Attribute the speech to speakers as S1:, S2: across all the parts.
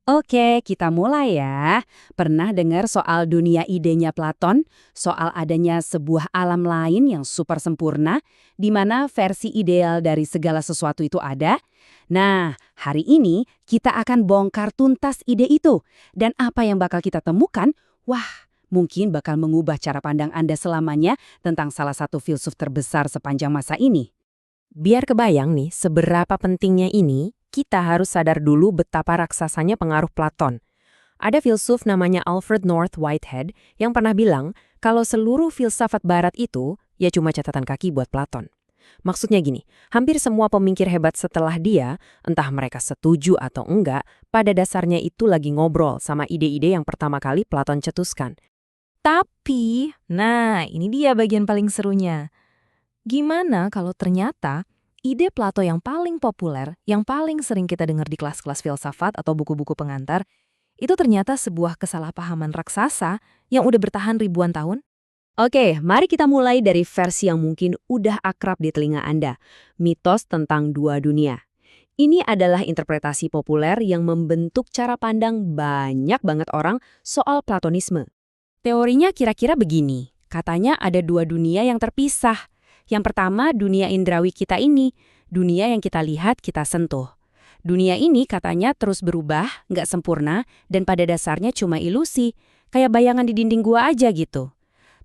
S1: Oke, kita mulai ya. Pernah dengar soal dunia idenya Platon? Soal adanya sebuah alam lain yang super sempurna, di mana versi ideal dari segala sesuatu itu ada? Nah, hari ini kita akan bongkar tuntas ide itu. Dan apa yang bakal kita temukan? Wah, mungkin bakal mengubah cara pandang Anda selamanya tentang salah satu filsuf terbesar sepanjang masa ini.
S2: Biar kebayang nih seberapa pentingnya ini, kita harus sadar dulu betapa raksasanya pengaruh Platon. Ada filsuf namanya Alfred North Whitehead yang pernah bilang kalau seluruh filsafat barat itu ya cuma catatan kaki buat Platon. Maksudnya gini, hampir semua pemikir hebat setelah dia, entah mereka setuju atau enggak, pada dasarnya itu lagi ngobrol sama ide-ide yang pertama kali Platon cetuskan.
S3: Tapi, nah ini dia bagian paling serunya. Gimana kalau ternyata ide Plato yang paling populer, yang paling sering kita dengar di kelas-kelas filsafat atau buku-buku pengantar, itu ternyata sebuah kesalahpahaman raksasa yang udah bertahan ribuan tahun?
S1: Oke, mari kita mulai dari versi yang mungkin udah akrab di telinga Anda, mitos tentang dua dunia. Ini adalah interpretasi populer yang membentuk cara pandang banyak banget orang soal Platonisme. Teorinya kira-kira begini, katanya ada dua dunia yang terpisah. Yang pertama, dunia indrawi kita ini, dunia yang kita lihat, kita sentuh. Dunia ini katanya terus berubah, nggak sempurna, dan pada dasarnya cuma ilusi, kayak bayangan di dinding gua aja gitu.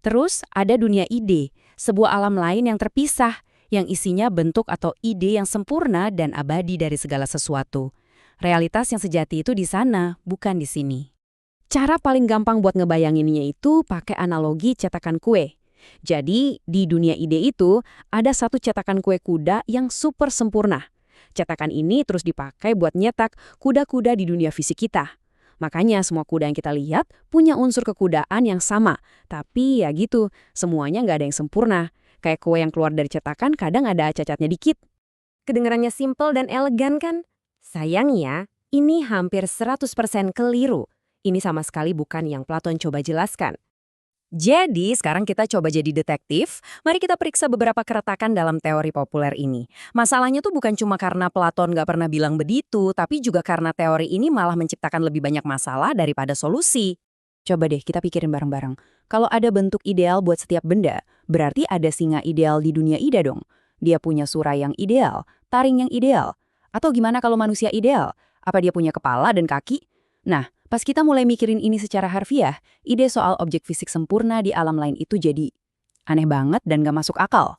S1: Terus ada dunia ide, sebuah alam lain yang terpisah, yang isinya bentuk atau ide yang sempurna dan abadi dari segala sesuatu. Realitas yang sejati itu di sana, bukan di sini. Cara paling gampang buat ngebayanginnya itu pakai analogi cetakan kue. Jadi, di dunia ide itu, ada satu cetakan kue kuda yang super sempurna. Cetakan ini terus dipakai buat nyetak kuda-kuda di dunia fisik kita. Makanya semua kuda yang kita lihat punya unsur kekudaan yang sama. Tapi ya gitu, semuanya nggak ada yang sempurna. Kayak kue yang keluar dari cetakan kadang ada cacatnya dikit. Kedengarannya simpel dan elegan kan? Sayangnya, ini hampir 100% keliru. Ini sama sekali bukan yang Platon coba jelaskan. Jadi, sekarang kita coba jadi detektif. Mari kita periksa beberapa keretakan dalam teori populer ini. Masalahnya tuh bukan cuma karena Platon nggak pernah bilang begitu, tapi juga karena teori ini malah menciptakan lebih banyak masalah daripada solusi. Coba deh kita pikirin bareng-bareng. Kalau ada bentuk ideal buat setiap benda, berarti ada singa ideal di dunia ide dong. Dia punya surai yang ideal, taring yang ideal. Atau gimana kalau manusia ideal? Apa dia punya kepala dan kaki? Nah, pas kita mulai mikirin ini secara harfiah, ide soal objek fisik sempurna di alam lain itu jadi aneh banget dan gak masuk akal.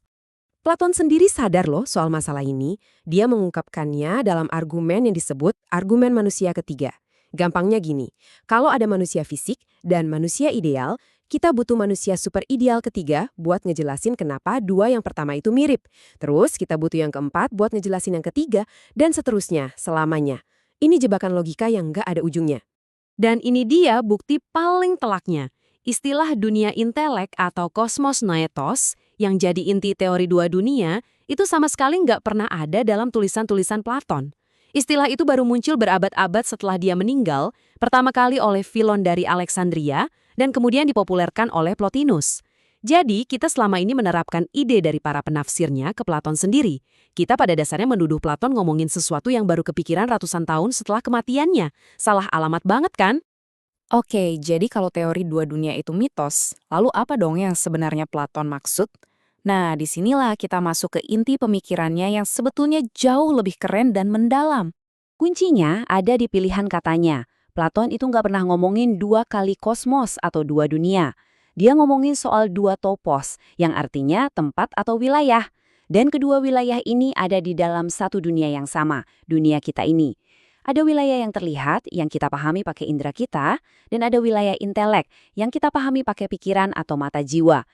S2: Platon sendiri sadar loh soal masalah ini. Dia mengungkapkannya dalam argumen yang disebut argumen manusia ketiga. Gampangnya gini, kalau ada manusia fisik dan manusia ideal, kita butuh manusia super ideal ketiga buat ngejelasin kenapa dua yang pertama itu mirip. Terus kita butuh yang keempat buat ngejelasin yang ketiga, dan seterusnya, selamanya. Ini jebakan logika yang nggak ada ujungnya.
S1: Dan ini dia bukti paling telaknya. Istilah dunia intelek atau kosmos noetos yang jadi inti teori dua dunia itu sama sekali nggak pernah ada dalam tulisan-tulisan Platon. Istilah itu baru muncul berabad-abad setelah dia meninggal, pertama kali oleh Filon dari Alexandria, dan kemudian dipopulerkan oleh Plotinus. Jadi, kita selama ini menerapkan ide dari para penafsirnya ke Platon sendiri. Kita pada dasarnya menuduh Platon ngomongin sesuatu yang baru kepikiran ratusan tahun setelah kematiannya. Salah alamat banget kan? Oke, jadi kalau teori dua dunia itu mitos, lalu apa dong yang sebenarnya Platon maksud? Nah, disinilah kita masuk ke inti pemikirannya yang sebetulnya jauh lebih keren dan mendalam. Kuncinya ada di pilihan katanya. Platon itu nggak pernah ngomongin dua kali kosmos atau dua dunia. Dia ngomongin soal dua topos, yang artinya tempat atau wilayah. Dan kedua wilayah ini ada di dalam satu dunia yang sama, dunia kita ini. Ada wilayah yang terlihat, yang kita pahami pakai indera kita, dan ada wilayah intelek, yang kita pahami pakai pikiran atau mata jiwa.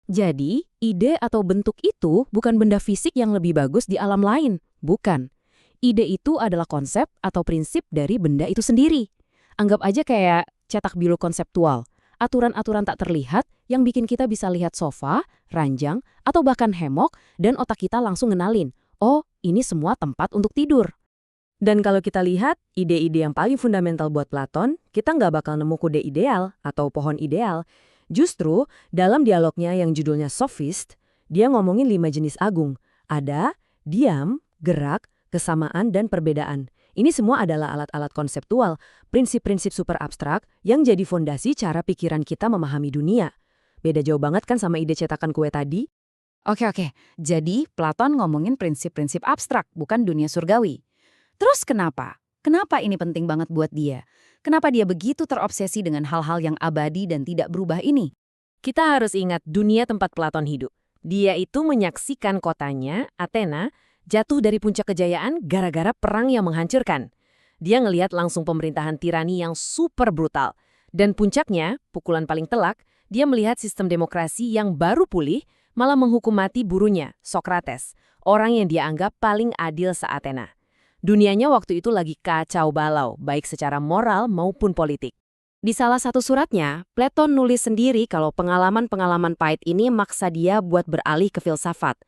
S1: Jadi, ide atau bentuk itu bukan benda fisik yang lebih bagus di alam lain. Bukan. Ide itu adalah konsep atau prinsip dari benda itu sendiri. Anggap aja kayak cetak biru konseptual. Aturan-aturan tak terlihat yang bikin kita bisa lihat sofa, ranjang, atau bahkan hemok, dan otak kita langsung ngenalin, oh, ini semua tempat untuk tidur. Dan kalau kita lihat, ide-ide yang paling fundamental buat Platon, kita nggak bakal nemu kuda ideal atau pohon ideal. Justru, dalam dialognya yang judulnya Sophist, dia ngomongin 5 jenis agung. Ada, diam, gerak, kesamaan, dan perbedaan. Ini semua adalah alat-alat konseptual, prinsip-prinsip super abstrak yang jadi fondasi cara pikiran kita memahami dunia. Beda jauh banget kan sama ide cetakan kue tadi?
S4: Oke. Jadi Platon ngomongin prinsip-prinsip abstrak, bukan dunia surgawi. Terus kenapa? Kenapa ini penting banget buat dia? Kenapa dia begitu terobsesi dengan hal-hal yang abadi dan tidak berubah ini?
S2: Kita harus ingat dunia tempat Platon hidup. Dia itu menyaksikan kotanya, Athena, jatuh dari puncak kejayaan gara-gara perang yang menghancurkan. Dia ngelihat langsung pemerintahan tirani yang super brutal. Dan puncaknya, pukulan paling telak, dia melihat sistem demokrasi yang baru pulih, malah menghukum mati burunya, Sokrates, orang yang dia anggap paling adil se-Athena. Dunianya waktu itu lagi kacau balau, baik secara moral maupun politik. Di salah satu suratnya, Platon nulis sendiri kalau pengalaman-pengalaman pahit ini maksa dia buat beralih ke filsafat.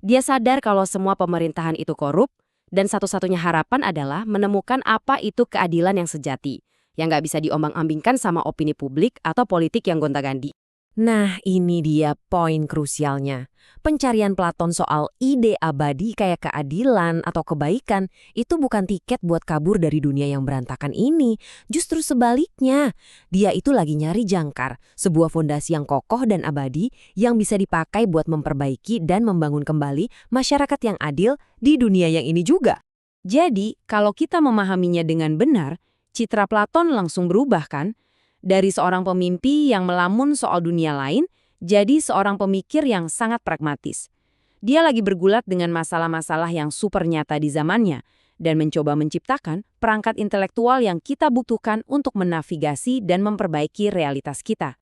S2: Dia sadar kalau semua pemerintahan itu korup, dan satu-satunya harapan adalah menemukan apa itu keadilan yang sejati, yang nggak bisa diombang-ambingkan sama opini publik atau politik yang gonta-ganti. Nah, ini dia poin krusialnya. Pencarian Platon soal ide abadi kayak keadilan atau kebaikan itu bukan tiket buat kabur dari dunia yang berantakan ini. Justru sebaliknya, dia itu lagi nyari jangkar, sebuah fondasi yang kokoh dan abadi yang bisa dipakai buat memperbaiki dan membangun kembali masyarakat yang adil di dunia yang ini juga.
S1: Jadi, kalau kita memahaminya dengan benar, citra Platon langsung berubah kan? Dari seorang pemimpi yang melamun soal dunia lain, jadi seorang pemikir yang sangat pragmatis. Dia lagi bergulat dengan masalah-masalah yang super nyata di zamannya, dan mencoba menciptakan perangkat intelektual yang kita butuhkan untuk menavigasi dan memperbaiki realitas kita.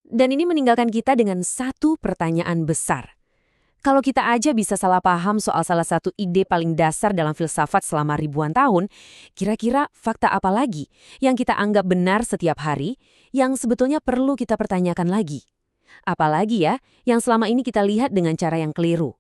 S1: Dan ini meninggalkan kita dengan satu pertanyaan besar. Kalau kita aja bisa salah paham soal salah satu ide paling dasar dalam filsafat selama ribuan tahun, kira-kira fakta apa lagi yang kita anggap benar setiap hari, yang sebetulnya perlu kita pertanyakan lagi? Apalagi ya, yang selama ini kita lihat dengan cara yang keliru.